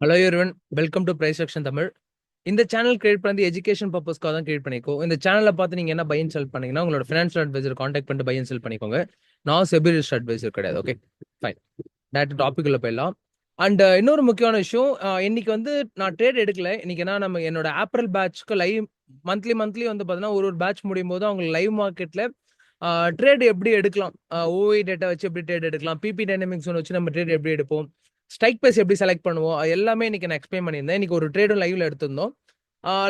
Hello everyone, welcome to price section Tamil. இந்த channel create பண்ணி education பர்பஸ்க்காக தான் கிரியேட் பண்ணிக்கோ. இந்த சேனலை பார்த்து நீங்க என்ன பை அண்ட் செல் பண்ணீங்கன்னா உங்களோட ஃபினான்ஷியல் அட்வைசர் காண்டாக்ட் பண்ணிட்டு பை அண்ட் செல் பண்ணிக்கோங்க. நான் செபி ரிஜிஸ்டர்ட் அட்வைசர் கிடையாது. Okay, fine. டேரக்ட் டாபிக் உள்ள போயிடலாம். அண்ட் இன்னொரு முக்கியமான விஷயம், இன்னைக்கு வந்து நான் ட்ரேட் எடுக்கல. இன்னைக்கு ஏன்னா நம்ம என்னோட ஏப்ரல் பேட்ச்க்கு லைவ் மந்த்லி வந்து பார்த்தீங்கன்னா ஒரு பேட்ச் முடியும் போது அவங்க லைவ் மார்க்கெட்ல ட்ரேட் எப்படி எடுக்கலாம், ஓஐ டேட்டா வச்சு எப்படி ட்ரேட் எடுக்கலாம், பிபி டைனமிக்ஸ் ஒன்று வச்சு நம்ம ட்ரேட் எப்படி எடுப்போம், ஸ்ட்ரைக் பிரைஸ் எப்படி செலக்ட் பண்ணுவோம், எல்லாமே இன்னைக்கு நான் எக்ஸ்பிளைன் பண்ணியிருந்தேன். இன்னைக்கு ஒரு ட்ரேடும் லைவ்ல எடுத்திருந்தோம்.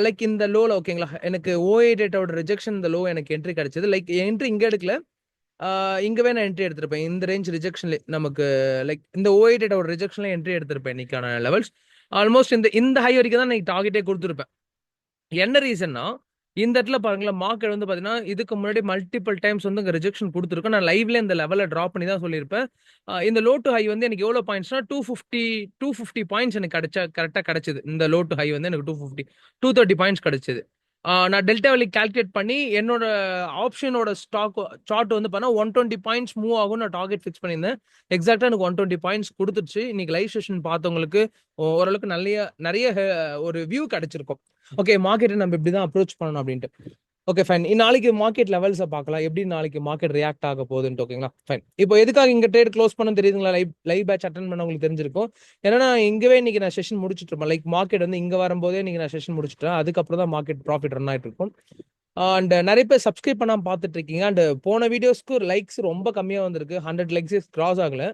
லைக் இந்த லோல ஓகேங்களா, எனக்கு ஓஏ டேட்டாவோட ரிஜெக்ஷன் இந்த லோ எனக்கு என்ட்ரி கிடைச்சது. லைக் என்ட்ரி இங்க எடுக்கல, இங்க வேணா என்ட்ரி எடுத்திருப்பேன். இந்த ரேஞ்ச் ரிஜெக்ஷன்ல நமக்கு லைக் இந்த ஓஏ டேட்டாவோட ரிஜெக்ஷன்ல என்ட்ரி எடுத்திருப்பேன். இன்னைக்கான லெவல்ஸ் ஆல்மோஸ்ட் இந்த ஹை வரைக்கும் தான் இன்னைக்கு டார்கெட்டே கொடுத்துருப்பேன். என்ன ரீசன்னா, இந்த இடத்துல பாருங்களேன், மார்க்கெட் வந்து பார்த்தீங்கன்னா, இதுக்கு முன்னாடி மல்டிபிள் டைம்ஸ் வந்து இங்க ரிஜெக்ஷன் குடுத்துருக்கும். நான் லைவ்ல இந்த லெவல டிராப் பண்ணி தான் சொல்லியிருப்பேன். இந்த லோ டூ ஹை வந்து எனக்கு எவ்வளோ பாயிண்ட்ஸ்னா 250 பாயிண்ட்ஸ் எனக்கு கரெக்ட்டா கிடைச்சது. இந்த லோ டூ ஹை வந்து எனக்கு 230 பாயிண்ட்ஸ் கிடைச்சது. நான் டெல்டா வேலி கால்குலேட் பண்ணி என்னோட ஆப்ஷனோட சார்ட் வந்து பார்த்தா 120 பாயிண்ட்ஸ் மூவ் ஆகும் நான் டார்கெட் ஃபிக்ஸ் பண்ணியிருந்தேன். எக்ஸாக்ட்டா எனக்கு 120 பாயிண்ட்ஸ் குடுத்துருச்சு. இன்னைக்கு லைவ் செஷன் பார்த்தவங்களுக்கு ஓரளவுக்கு நிறைய ஒரு வியூ கிடைச்சிருக்கும். ஓகே, மார்க்கெட்டை நம்ம இப்படி தான் அப்ரோச் பண்ணணும் அப்படின்ட்டு. Okay, fine. நாளைக்கு மார்க்கெட் லெவல்ஸை பார்க்கலாம், எப்படி நாளைக்கு மார்க்கெட் ரியாக்ட் ஆக போகுதுன்ட்டு. ஓகேங்களா, ஃபைன். இப்போ எதுக்காக இங்க ட்ரேட் க்ளோஸ் பண்ண தெரியுதுங்களா? லைவ் பேட்ச் அட்டன் பண்ண உங்களுக்கு தெரிஞ்சிருக்கும். ஏன்னா இங்கவே இன்னைக்கு நான் செஷன் முடிச்சுட்டு இருப்பேன். லைக் மார்க்கெட் வந்து இங்க வரும்போதே இன்னைக்கு நான் செஷன் முடிச்சுட்டேன். அதுக்கப்புறம் தான் மார்க்கெட் ப்ராஃபிட் ரன் ஆயிட்டு இருக்கும். அண்ட் நிறைய பேர் சப்ஸ்கிரைப் பண்ணாம பார்த்துட்டு இருக்கீங்க. அண்ட் போன வீடியோஸ்க்கு லைக்ஸ் ரொம்ப கம்மியா வந்திருக்கு. 100 லைக்ஸ் கிராஸ் ஆகல.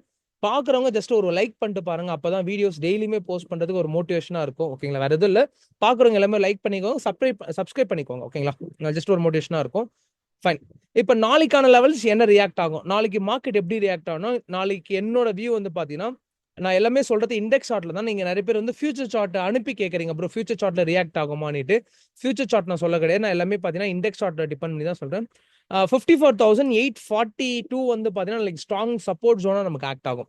பாக்குறவங்க ஜஸ்ட் ஒரு லைக் பண்ணிட்டு பாருங்க. அப்பதான் வீடியோஸ் டெய்லியுமே போஸ்ட் பண்றதுக்கு ஒரு மோட்டிவேஷனா இருக்கும். ஓகேங்களா, வேற எதுவும் இல்ல. பாக்குறவங்க எல்லாமே லைக் பண்ணிக்கோங்க, சப்ஸ்கிரைப் பண்ணிக்கோங்க. ஓகேங்களா, ஜஸ்ட் ஒரு மோட்டிவேஷனா இருக்கும். ஃபைன். இப்ப நாளைக்கான லெவல்ஸ் என்ன ரியாக்ட் ஆகும், நாளைக்கு மார்க்கெட் எப்படி ரியாக்ட் ஆகணும், நாளைக்கு என்னோட வியூ வந்து பாத்தீங்கன்னா, நான் எல்லாமே சொல்றது இண்டெக்ஸ் சார்ட்ல தான். நீங்க நிறைய பேர் வந்து ஃபியூச்சர் சார்ட் அனுப்பி கேட்கறீங்க ப்ரோ, ஃபியூச்சர் சார்ட்ல ரியாக்ட் ஆகுமான்னுட்டு. ஃபியூச்சர் சார்ட் நான் சொல்ல கிடையாது. நான் எல்லாமே பாத்தீங்கன்னா இண்டெக்ஸ் சார்ட்ல டிபெண்ட் பண்ணி தான் சொல்றேன். 54,842 வந்து பாத்தீங்கன்னா லைக் ஸ்ட்ராங் சப்போர்ட் ஜோனா நமக்கு ஆக்ட் ஆகும்.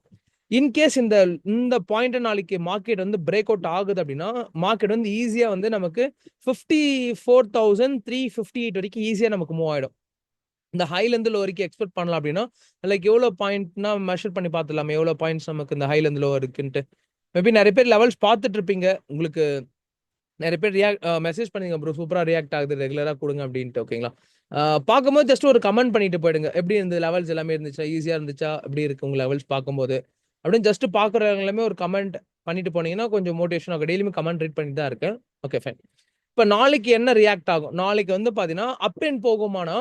இன்கேஸ் இந்த இந்த பாயிண்ட் நாளைக்கு மார்க்கெட் வந்து பிரேக் அவுட் ஆகுது அப்படின்னா, மார்க்கெட் வந்து ஈஸியா வந்து நமக்கு 54,358 வரைக்கும் ஈஸியா நமக்கு மூவ் ஆயிடும். இந்த ஹைல இருந்து லோ வரைக்கும் எக்ஸ்பெக்ட் பண்ணலாம் அப்படின்னா, லைக் எவ்வளவு பாயிண்ட்னா மெஷர் பண்ணி பார்த்துடலாமே, எவ்வளவு பாயிண்ட்ஸ் நமக்கு இந்த ஹைல இருந்து லோ இருக்குன்ட்டு. மேபி நிறைய பேர் லெவல்ஸ் பார்த்துட்டு இருப்பீங்க. உங்களுக்கு நிறைய பேர் மெசேஜ் பண்ணுங்க ப்ரோ, சூப்பரா ரியாக்ட் ஆகுது, ரெகுலரா கொடுங்க அப்படின்ட்டு. ஓகேங்களா, பார்க்கும்போது ஜஸ்ட் ஒரு கமெண்ட் பண்ணிட்டு போயிடுங்க. எப்படி இருந்தது லெவல்ஸ் எல்லாமே இருந்துச்சா, ஈஸியா இருந்துச்சா, எப்படி இருக்கு உங்க லெவல்ஸ் பார்க்கும்போது அப்படின்னு ஜஸ்ட் பாக்குறவங்க எல்லாமே ஒரு கமெண்ட் பண்ணிட்டு போனீங்கன்னா கொஞ்சம் மோட்டிவேஷன் ஆகும். டெய்லியுமே கமெண்ட் ரீட் பண்ணிட்டு தான் இருக்கேன். Okay, fine. இப்ப நாளைக்கு என்ன ரியாக்ட் ஆகும், நாளைக்கு வந்து பாத்தீங்கன்னா அப் அண்ட் போகுமானா,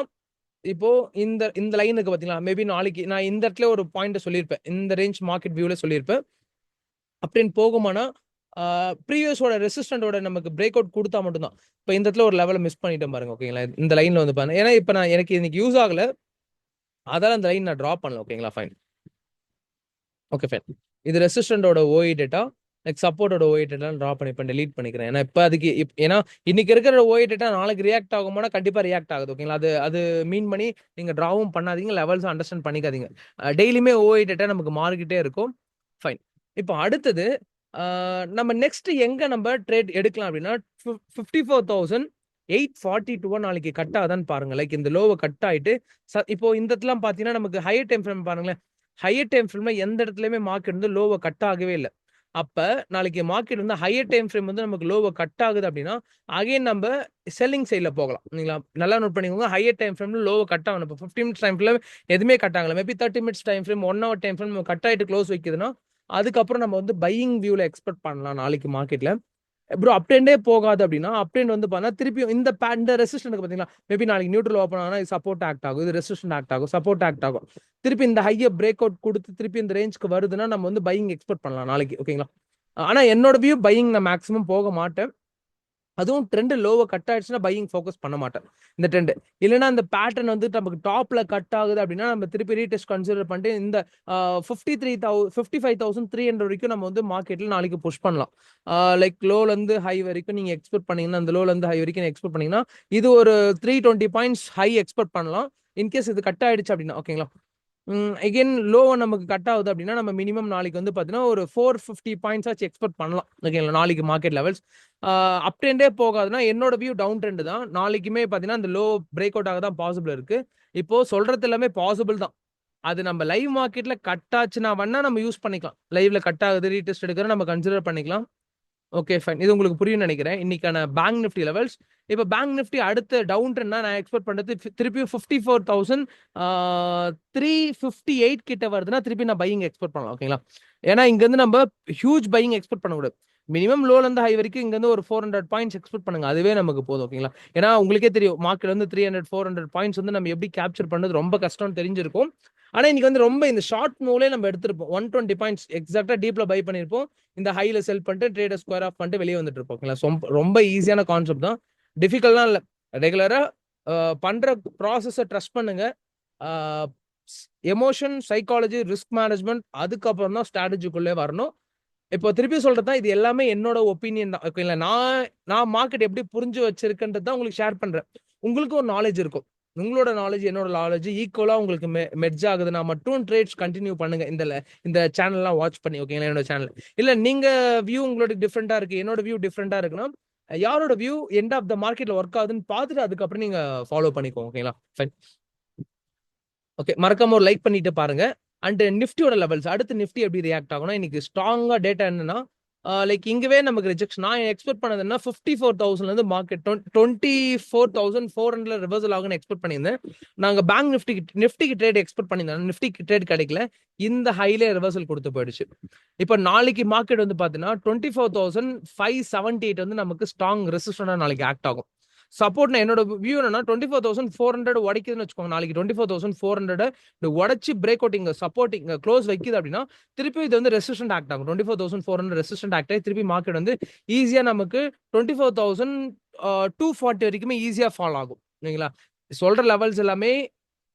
இப்போ இந்த இந்த லைனுக்கு பாத்தீங்களா, மேபி நாளைக்கு நான் இந்த இடத்துல ஒரு பாயிண்ட் சொல்லியிருப்பேன், இந்த ரேஞ்ச் மார்க்கெட் வியூல சொல்லியிருப்பேன். அப்படின்னு போகுமானா, ப்ரீவியஸோட ரெசிஸ்டன்டோட நமக்கு பிரேக் அவுட் கொடுத்தா மட்டும்தான். இப்போ இந்த இடத்துல ஒரு லெவலை மிஸ் பண்ணிட்டேன் பாருங்க. ஓகேங்களா, இந்த லைன்ல வந்து பாருங்க. ஏன்னா இப்போ எனக்கு இன்னைக்கு யூஸ் ஆகல, அதால அந்த லைன் நான் ட்ராப் பண்ணல. ஓகேங்களா, ஃபைன். Okay, fine. இது ரெசிஸ்டன்டோட ஓஇ டேட்டா, லைக் சப்போர்ட்டோட ஓஇ டேட்டா ட்ராப் பண்ணிப்பேன், டெலீட் பண்ணிக்கிறேன். ஏன்னா இப்போ அதுக்கு ஏன்னா இன்னைக்கு இருக்கிற ஓஇ டேட்டா நாளைக்கு ரியாக்ட் ஆகுமானா கண்டிப்பா ரியாக்ட் ஆகுது. ஓகேங்களா, அது அது மீன் பண்ணி நீங்க ட்ராவும் பண்ணாதீங்க, லெவல்ஸும் அண்டர்ஸ்டாண்ட் பண்ணிக்காதீங்க. டெய்லியுமே ஓஇ டேட்டா நமக்கு மாறிக்கிட்டே இருக்கும். ஃபைன். இப்போ அடுத்தது நம்ம நெக்ஸ்ட் எங்க நம்ம ட்ரேட் எடுக்கலாம் அப்படின்னா, 54,842 நாளைக்கு கட் ஆகுதான்னு பாருங்க. லைக் இந்த லோவை கட் ஆயிட்டு இப்போ இந்த இடத்துல பாத்தீங்கன்னா நமக்கு ஹையர் டைம் ஃப்ரேம் பாருங்களேன். ஹையர் டைம் ஃப்ரேம்ல எந்த இடத்துலயுமே மார்க்கெட் வந்து லோவை கட் ஆகவே இல்லை. அப்ப நாளைக்கு மார்க்கெட் வந்து ஹையர் டைம் ஃப்ரேம் வந்து நமக்கு லோவை கட் ஆகுது அப்படின்னா, அகைன் நம்ம செல்லிங் சைட்ல போகலாம். நீங்களா நல்லா நோட் பண்ணிக்கோங்க. ஹையர் டைம் ஃப்ரேம்ல லோவை கட் ஆகணும். இப்போ 15 மினிட்ஸ் டைம் ஃப்ரேம் எதுவுமே கட் ஆகல, maybe 30 minutes time frame, 1 hour time frame cut ஆயிட்டு க்ளோஸ் வைக்குதுன்னா, அதுக்கப்புறம் நம்ம வந்து பையிங் வியூல எக்ஸ்பெக்ட் பண்ணலாம் நாளைக்கு மார்க்கெட்ல. ப்ரோ அப் ட்ரெண்டே போகாது அப்படின்னா, அப் ட்ரெண்ட் வந்து பார்த்தா திருப்பியும் இந்த ரெசிஸ்டன்ட் பார்த்தீங்களா, மேபி நாளைக்கு நியூட்ரல் ஓப்பன் ஆனா இது சப்போர்ட் ஆக்ட் ஆகும், இது ரெசிஸ்டன்ட் ஆக்ட் ஆகும், சப்போர்ட் ஆக்ட் ஆகும். திருப்பி இந்த ஹையை பிரேக் அவுட் கொடுத்து திருப்பி இந்த ரேஞ்சுக்கு வருதுன்னா நம்ம வந்து பையிங் எக்ஸ்பெக்ட் பண்ணலாம் நாளைக்கு. ஓகேங்களா, ஆனா என்னோட வியூ பையிங் நான் மேக்ஸிமம் போக மாட்டேன். அதுவும் ட்ரெண்ட் லோவை கட் ஆயிடுச்சுன்னா பையிங் ஃபோக்கஸ் பண்ண மாட்டேன் இந்த ட்ரெண்ட். இல்லைன்னா இந்த பேட்டர்ன் வந்து நமக்கு டாப்ல கட் ஆகுது அப்படின்னா நம்ம திருப்பி ரீடெஸ்ட் கன்சிடர் பண்ணிட்டு இந்த 55,300 வரைக்கும் நம்ம வந்து மார்க்கெட்ல நாளைக்கு புஷ் பண்ணலாம். லைக் லோல இருந்து ஹை வரைக்கும் நீங்க எக்ஸ்பெக்ட் பண்ணீங்கன்னா, அந்த லோல இருந்து ஹை வரைக்கும் எக்ஸ்பெக்ட் பண்ணீங்கன்னா இது ஒரு 320 பாயிண்ட்ஸ் ஹை எக்ஸ்பெக்ட் பண்ணலாம். இன்கேஸ் இது கட் ஆயிடுச்சு அப்படின்னா. ஓகேங்களா, எகைன் லோவை நமக்கு கட் ஆகுது அப்படின்னா நம்ம மினிமம் நாளைக்கு வந்து பார்த்தீங்கன்னா ஒரு 450 பாயிண்ட்ஸ் ஆச்சு எக்ஸ்பெக்ட் பண்ணலாம். ஓகேங்களா, நாளைக்கு மார்க்கெட் லெவல்ஸ் அப் ட்ரெண்டே போகாதுன்னா என்னோட வியூ டவுன் ட்ரெண்ட் தான். நாளைக்குமே பார்த்தீங்கன்னா அந்த லோ பிரேக் அவுட் ஆக தான் பாசிபிள் இருக்கு. இப்போ சொல்றது எல்லாமே பாசிபிள் தான். அது நம்ம லைவ் மார்க்கெட்ல கட் ஆச்சுன்னா வேணா நம்ம யூஸ் பண்ணிக்கலாம். லைவ்ல கட் ஆகுது, ரீடெஸ்ட் எடுக்கிற நம்ம கன்சிடர் பண்ணிக்கலாம். Okay fine. இது உங்களுக்கு புரியும்னு நினைக்கிறேன். இன்னைக்கான பேங்க் நிஃப்டி லெவல்ஸ். இப்போ பேங்க் நிஃப்டி அடுத்த டவுன் ட்ரெண்ட்னா நான் எக்ஸ்பெக்ட் பண்றது திருப்பி 54,358 கிட்ட வருதுன்னா திருப்பி நான் பையிங் எக்ஸ்பெக்ட் பண்ணலாம். ஓகேங்களா? ஏன்னா இங்க இருந்து நம்ம ஹியூஜ் பையிங் எக்ஸ்பெக்ட் பண்ணக்கூடாது. மினிமம் லோல இருந்து ஹை வரைக்கும் இங்க இருந்து ஒரு 400 பாயிண்ட்ஸ் எக்ஸ்பெக்ட் பண்ணுங்க. அதுவே நமக்கு போதும். ஓகேங்களா? ஏன்னா உங்களுக்கே தெரியும் மார்க்கெட் வந்து 300 400 பாயிண்ட்ஸ் வந்து நம்ம எப்படி கேப்சர் பண்ணது ரொம்ப கஷ்டம்னு தெரிஞ்சிருக்கும். ஆனா இன்னைக்கு வந்து ரொம்ப இந்த ஷார்ட் மூவ்லே நம்ம எடுத்திருப்போம். 120 பாயிண்ட்ஸ் எக்ஸாக்டா டீப்ல பை பண்ணிருப்போம். இந்த ஹைல செல் பண்ணிட்டு ட்ரேடர் ஸ்கொயர் ஆஃப் பண்ணிட்டு வெளியே வந்துட்டு இருப்போம். ஓகேங்களா? ரொம்ப ஈஸியான கான்செப்ட் தான். டிஃபிகல்ட்லாம் இல்லை. ரெகுலரா பண்ற ப்ராசஸை ட்ரஸ்ட் பண்ணுங்க. எமோஷன், சைக்காலஜி, ரிஸ்க் மேனேஜ்மெண்ட், அதுக்கப்புறம் தான் ஸ்ட்ராட்டஜிக்குள்ளே வரணும். இப்போ திருப்பி சொல்றதா இது எல்லாமே என்னோட ஒப்பீனியன் தான். ஓகேங்களா? நான் மார்க்கெட் எப்படி புரிஞ்சு வச்சிருக்கேன்றது தான் உங்களுக்கு ஷேர் பண்றேன். உங்களுக்கு ஒரு நாலேஜ் இருக்கும். உங்களோட நாலேஜ் என்னோட நாலேஜ் ஈக்குவலா உங்களுக்கு மெர்ஜ் ஆகுதுன்னா மட்டும் ட்ரேட்ஸ் கண்டினியூ பண்ணுங்க. இந்த சேனல்லாம் வாட்ச் பண்ணி. ஓகேங்களா? என்னோட சேனல் இல்ல நீங்க வியூ உங்களோட டிஃப்ரெண்டா இருக்கு, என்னோட வியூ டிஃப்ரெண்டா இருக்குன்னா யாரோட வியூ எண்ட் ஆஃப் த மார்க்கெட்ல ஒர்க் ஆகுதுன்னு பார்த்துட்டு அதுக்கப்புறம் நீங்க ஃபாலோ பண்ணிக்கோங்க. ஓகேங்களா? ஃபைன். ஓகே, மறக்காம ஒரு லைக் பண்ணிட்டு பாருங்க. அண்ட் நிஃப்டியோட லெவல்ஸ் அடுத்து நிஃப்டி எப்படி ரியாக்ட் ஆகும்னா இன்னைக்கு ஸ்ட்ராங்கா டேட்டா என்னன்னா லைக் இங்கவே நமக்கு ரிஜெக்ஷன். நான் எக்ஸ்பெக்ட் பண்ணதுன்னா 54,000 இருந்து மார்க்கெட் 24,400 ரிவர்சல் ஆகும்னு எக்ஸ்பெக்ட் பண்ணியிருந்தேன். நாங்க பேங்க் நிஃப்டிக்கு ட்ரேட் எக்ஸ்பெக்ட் பண்ணியிருந்தேன். நிஃப்டிக்கு ட்ரேட் கிடைக்கல. இந்த ஹைலே ரிவர்சல் கொடுத்து போயிடுச்சு. இப்போ நாளைக்கு மார்க்கெட் வந்து பாத்தீங்கன்னா 24,578 வந்து நமக்கு ஸ்ட்ராங் ரெசிஸ்டன்டா நாளைக்கு ஆக்ட் ஆகும். சப்போர்ட்னா என்னோட வியூ என்னன்னா 24,400 உடைக்குதுன்னு வச்சுக்கோங்க. நாளைக்கு 24,400 உடைச்சு பிரேக் அவுட் இங்க சப்போர்ட் இங்க க்ளோஸ் வைக்குது அப்படின்னா திருப்பி இது வந்து ரெசிஸ்டன்ட் ஆக்ட் ஆகும். 24,400 ரெசிஸ்டன்ட் ஆக்ட் ஆகி திருப்பி மார்க்கெட் வந்து ஈஸியா நமக்கு 24,240 வரைக்குமே ஈஸியா ஃபால் ஆகும். சரிங்களா? சொல்ற லெவல்ஸ் எல்லாமே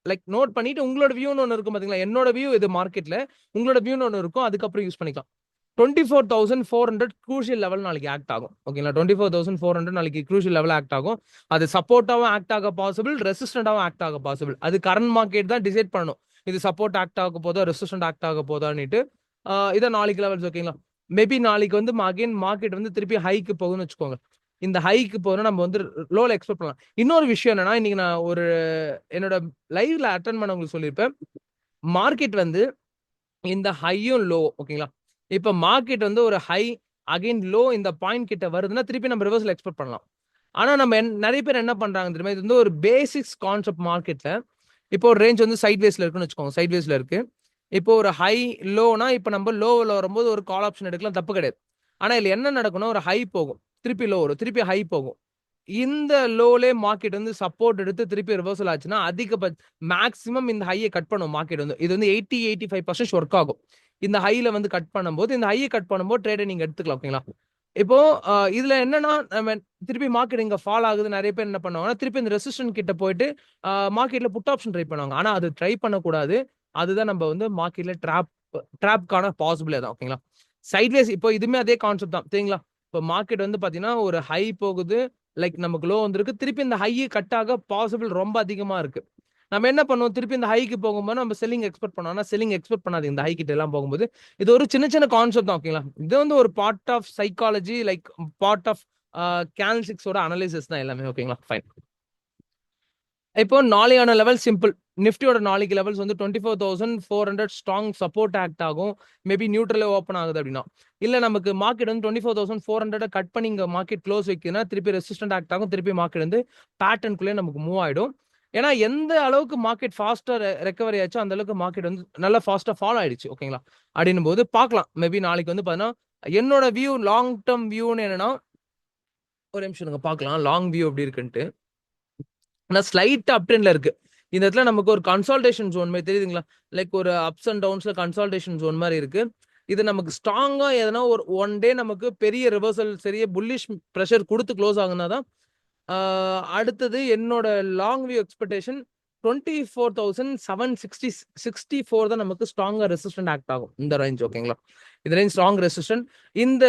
லைக் நோட் பண்ணிட்டு உங்களோட வியூன்னு ஒன்று இருக்கும் பாத்தீங்களா? என்னோட வியூ இது மார்க்கெட்ல, உங்களோட வியூன்னு ஒன்று இருக்கும். அதுக்கப்புறம் யூஸ் பண்ணிக்கலாம். 24,400 க்ரூஷியல் லெவல் நாளைக்கு ஆக்ட் ஆகும். ஓகேங்களா? 24,400 நாளைக்கு க்ரூஷியல் லெவல் ஆக்ட் ஆகும். அது சப்போர்ட்டாவும் ஆக்ட் ஆக பாசிபிள், ரெசிஸ்டண்டாவும் ஆக்ட் ஆக பாசிபிள். அது கரண்ட் மார்க்கெட் தான் டிசைட் பண்ணணும். இது சப்போர்ட் ஆக்ட் ஆக போதா, ரெசிஸ்டன்ட் ஆக்ட் ஆக போதான்னுட்டு. இதான் நாளைக்கு லெவல்ஸ். ஓகேங்களா? மேபி நாளைக்கு வந்து அகைன் மார்க்கெட் வந்து திருப்பி ஹைக்கு போகும்னு வச்சுக்கோங்க. இந்த ஹைக்கு போனா நம்ம வந்து லோல எக்ஸ்பெக்ட் பண்ணலாம். இன்னொரு விஷயம் என்னன்னா இன்னைக்கு நான் ஒரு என்னோட லைவ்ல அட்டன் பண்ணவங்களுக்கு சொல்லியிருப்பேன். மார்க்கெட் வந்து இந்த ஹையும் லோ. ஓகேங்களா? இப்ப மார்க்கெட் வந்து ஒரு ஹை அகைன் லோ இந்த பாயிண்ட் கிட்ட வருதுன்னா திருப்பி நம்ம ரிவர்சல் எக்ஸ்பெக்ட் பண்ணலாம். ஆனா நம்ம நிறைய பேர் என்ன பண்றாங்க தெரியுமா? இது வந்து ஒரு பேசிக்ஸ் கான்செப்ட் மார்க்கெட்ல. இப்போ ஒரு ரேஞ்ச் வந்து சைட் வேஸ்ல இருக்குன்னு வச்சுக்கோங்க. சைட் வேஸ்ல இருக்கு. இப்போ ஒரு ஹை லோனா இப்ப நம்ம லோவில் வரும்போது ஒரு கால் ஆப்ஷன் எடுக்கலாம், தப்பு கிடையாது. ஆனா இதுல என்ன நடக்கும்னா ஒரு ஹை போகும், திருப்பி லோ வரும், திருப்பி ஹை போகும். இந்த லோலே மார்க்கெட் வந்து சப்போர்ட் எடுத்து திருப்பி ரிவர்சல் ஆச்சுன்னா அதிகபட்ச மேக்ஸிமம் இந்த ஹையை கட் பண்ணும் மார்க்கெட் வந்து. இது வந்து 85% ஒர்க் ஆகும். இந்த ஹைல வந்து கட் பண்ணும்போது இந்த ஹையை கட் பண்ணும்போது ட்ரேடை நீங்க எடுத்துக்கலாம். ஓகேங்களா? இப்போ இதுல என்னன்னா நம்ம திருப்பி மார்க்கெட் இங்க ஃபால் ஆகுது. நிறைய பேர் என்ன பண்ணுவாங்கன்னா திருப்பி இந்த ரெசிஸ்டன்ட் கிட்ட போயிட்டு மார்க்கெட்ல புட் ஆப்ஷன் ட்ரை பண்ணுவாங்க. ஆனா அது ட்ரை பண்ணக்கூடாது. அதுதான் நம்ம வந்து மார்க்கெட்ல ட்ராப்கான பாசிபிள் தான். ஓகேங்களா? சைட்வேஸ் இப்போ இதுவுமே அதே கான்செப்ட் தான். சரிங்களா? இப்போ மார்க்கெட் வந்து பாத்தீங்கன்னா ஒரு ஹை போகுது, லைக் நமக்கு லோ வந்திருக்கு. திருப்பி இந்த ஹை கட் ஆக பாசிபிள் ரொம்ப அதிகமா இருக்கு. நம்ம என்ன பண்ணுவோம்? திருப்பி இந்த ஹைக்கு போகும்போது நம்ம செல்லிங் எக்ஸ்பெக்ட் பண்ணோம். ஆனா செல்லிங் எக்ஸ்பெக்ட் பண்ணாது இந்த ஹை கிட்ட எல்லாம் போகும்போது. இது ஒரு சின்ன சின்ன கான்செப்ட் தான். ஓகேங்களா? இது வந்து ஒரு part of psychology, like part of கேனலிஸ்டிக்ஸோட அனலைசிஸ் தான் எல்லாமே. ஓகேங்களா? ஃபைன். இப்போ நாளையான லெவல் சிம்பிள். நிஃப்டியோட நாளைக்கு லெவல்ஸ் வந்து 24,400 ஸ்ட்ராங் சப்போர்ட் ஆக்ட் ஆகும். மேபி நியூட்ரலே ஓப்பன் ஆகுது அப்படின்னா. இல்ல நமக்கு மார்க்கெட் வந்து 24,400 கட் பண்ணி இங்க மார்க்கெட் க்ளோஸ் வைக்குதுன்னா திருப்பி ரெசிஸ்டன்ட் ஆக்ட் ஆகும். திருப்பி மார்க்கெட் வந்து பேட்டர்னுக்குள்ளே நமக்கு மூவ் ஆயிடும். ஏன்னா எந்த அளவுக்கு மார்க்கெட் ஃபாஸ்டா ரெக்கவரி ஆச்சோ அந்த அளவுக்கு மார்க்கெட் வந்து நல்லா ஃபாஸ்டா ஃபாலோ ஆயிடுச்சு. ஓகேங்களா? அப்படின்னும் போது பார்க்கலாம். மேபி நாளைக்கு வந்து பாத்தீங்கன்னா என்னோட வியூ லாங் டேர்ம் வியூன்னு என்னன்னா ஒரு நிமிஷம் நீங்க பார்க்கலாம் லாங் வியூ எப்படி இருக்குன்ட்டு. ஆனா ஸ்லைட் அப் ட்ரெண்ட்ல இருக்கு. இந்த இடத்துல நமக்கு ஒரு கன்சால்டேஷன் ஜோன் மாதிரி தெரியுதுங்களா? லைக் ஒரு அப்ஸ் அண்ட் டவுன்ஸ்ல கன்சால்டேஷன் ஜோன் மாதிரி இருக்கு. இது நமக்கு ஸ்ட்ராங்கா எதனா ஒரு ஒன் டே நமக்கு பெரிய ரிவர்சல் பெரிய புல்லிஷ் ப்ரெஷர் கொடுத்து க்ளோஸ் ஆகுனா தான் அடுத்தது என்னோட லாங் வியூ எக்ஸ்பெக்டேஷன் 24,764 தான் நமக்கு ஸ்ட்ராங்கா ரெசிஸ்டன்ட் ஆக்ட் ஆகும் இந்த ரேஞ்ச். ஓகேங்களா? இந்த ரேஞ்ச் ஸ்ட்ராங் ரெசிஸ்டன்ட். இந்த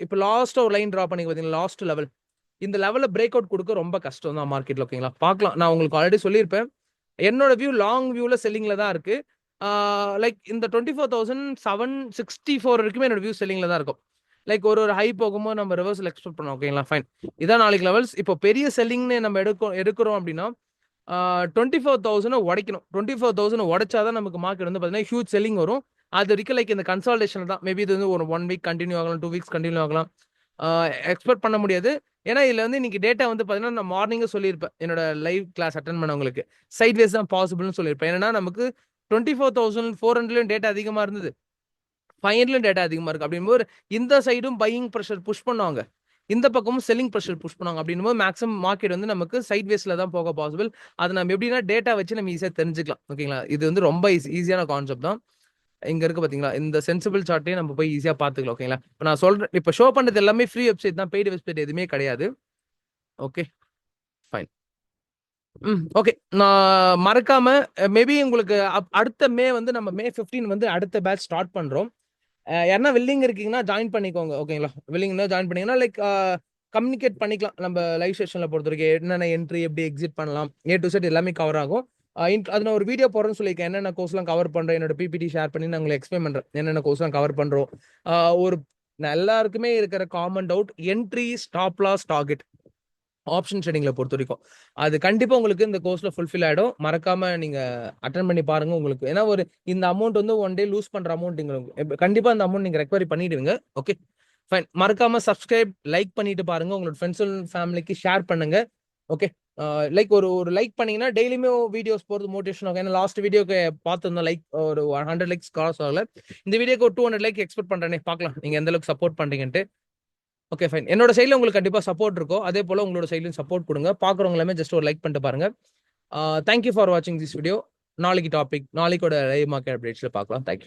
இப்போ லாஸ்ட் ஒரு லைன் டிரா பண்ணி பார்த்தீங்கன்னா லாஸ்ட் லெவல் இந்த லெவலில் பிரேக் அவுட் கொடுக்க ரொம்ப கஷ்டம் தான் மார்க்கெட்ல. ஓகேங்களா? பார்க்கலாம். நான் உங்களுக்கு ஆல்ரெடி சொல்லியிருப்பேன் என்னோட வியூ லாங் வியூல செல்லிங்ல தான் இருக்கு. லைக் இந்த 24,764 வரைக்குமே என்னோட வியூ செல்லிங்ல தான் இருக்கும். லைக் ஒரு ஹை போகும்போது நம்ம ரிவர்சல் எக்ஸ்பெக்ட் பண்ணோம். ஓகேங்களா? ஃபைன். இதான் நாளைக்கு லெவல்ஸ். இப்போ பெரிய செல்லிங்னு நம்ம எடுக்கிறோம் அப்படின்னா 24,000 உடைக்கணும். 24,000 உடைச்சாதான் நமக்கு மார்க்கெட் வந்து பார்த்தீங்கன்னா ஹியூஜ் செல்லிங் வரும். அது வரைக்கும் லைக் இந்த கன்சால்டேஷன் தான். மேபி இது வந்து ஒரு 1 வீக் கண்டினியூ ஆகலாம், 2 வீக்ஸ் கண்டினியூ ஆகலாம். எக்ஸ்பெக்ட் பண்ண முடியாது. ஏன்னா இதுல வந்து இன்னைக்கு டேட்டா வந்து பாத்தீங்கன்னா நான் மார்னிங்கே சொல்லியிருப்பேன் என்னோட லைவ் கிளாஸ் அட்டன் பண்ணவங்களுக்கு சைட்வேஸ் தான் பாசிபிள்னு சொல்லியிருப்பேன். ஏன்னா நமக்கு 24,400 டேட்டா அதிகமா இருந்தது, 500 டேட்டா அதிகமா இருக்கு. அப்படிங்கும்போது இந்த சைடும் பையிங் ப்ரெஷர் புஷ் பண்ணுவாங்க, இந்த பக்கமும் செல்லிங் ப்ரெஷர் புஷ் பண்ணுவாங்க. அப்படின்னும் மேக்ஸிமம் மார்க்கெட் வந்து நமக்கு சைட் வேஸ்ல தான் போக பாசிபிள். அதை நம்ம எப்படின்னா டேட்டா வச்சு நம்ம ஈஸியாக தெரிஞ்சுக்கலாம். ஓகேங்களா, இது வந்து ரொம்ப ஈஸியான கான்செப்ட் தான். இங்க இருக்கு பாத்தீங்களா, இந்த சென்சிபிள் சார்ட்டையும் நம்ம போய் ஈஸியா பாத்துக்கலாம். ஓகேங்களா, இப்போ நான் சொல்றேன், இப்போ ஷோ பண்றது எல்லாமே ஃப்ரீ வெப்சைட் தான், பெய்டு வெப்சைட் எதுவுமே கிடையாது. Okay fine. ஓகே, நான் மறக்காம மேபி உங்களுக்கு அடுத்த மே வந்து நம்ம மே 15 வந்து அடுத்த பேட்ச் ஸ்டார்ட் பண்றோம். யாருன்னா வில்லிங் இருக்கீங்கன்னா ஜாயின் பண்ணிக்கோங்க. ஓகேங்களா, வில்லிங்னா ஜாயின் பண்ணீங்கன்னா லைக் கம்யூனிகேட் பண்ணிக்கலாம். நம்ம லைவ் செஷன்ல பொறுத்த வரைக்கும் என்னென்ன என்ட்ரி எப்படி எக்ஸிட் பண்ணலாம், ஏ டு செட் எல்லாமே கவர் ஆகும். அது நான் ஒரு வீடியோ போடுறேன்னு சொல்லியிருக்கேன், என்னென்ன கோர்ஸ்லாம் கவர் பண்றேன், என்னோட பிபிடி ஷேர் பண்ணி நான் உங்களுக்கு எக்ஸ்பிளைன் பண்றேன் என்னென்ன கோர்ஸ்லாம் கவர் பண்றோம். ஒரு எல்லாருக்குமே இருக்கிற common doubt entry, stop loss, target, option ட்ரேடிங்ல பொறுத்த வரைக்கும் அது கண்டிப்பா உங்களுக்கு இந்த கோர்ஸ்ல ஃபுல்ஃபில் ஆயிடும். மறக்காம நீங்க அட்டன் பண்ணி பாருங்க. உங்களுக்கு ஏன்னா ஒரு இந்த அமௌண்ட் வந்து ஒன் டே லூஸ் பண்ற அமௌண்ட், கண்டிப்பா இந்த அமௌண்ட் நீங்க ரெக்கவரி பண்ணிடுவீங்க. Okay fine. மறக்காம சப்ஸ்கிரைப், லைக் பண்ணிட்டு பாருங்க, உங்களோட ஃப்ரெண்ட்ஸ் அண்ட் ஃபேமிலிக்கு ஷேர் பண்ணுங்க. ஓகே, லைக் ஒரு ஒரு லைக் பண்ணீங்கன்னா டெய்லியுமே வீடியோஸ் போறது மோட்டிவேஷன் ஆகும். ஏன்னா லாஸ்ட் வீடியோக்கு பார்த்துருந்தோம் லைக் ஒரு 100 லைக்ஸ் கிராஸ் ஆகல. இந்த வீடியோக்கு ஒரு 200 லைக் எக்ஸ்பெக்ட் பண்றேனே, பார்க்கலாம் நீங்க எந்த அளவுக்கு சப்போர்ட் பண்றீங்கன்ட்டு. Okay fine. என்னோட சைடில் உங்களுக்கு கண்டிப்பா சப்போர்ட் இருக்கும், அதே போல உங்களோட சைட்லையும் சப்போர்ட் கொடுங்க. பார்க்குறவங்க எல்லாமே ஜஸ்ட் ஒரு லைக் பண்ணிட்டு பாருங்க. தேங்க்யூ ஃபார் வாட்சிங் திஸ் வீடியோ. நாளைக்கு டாபிக், நாளைக்கோட லைவ் மார்க்கெட் அப்டேட்ஸ்ல பார்க்கலாம். தேங்க்யூ.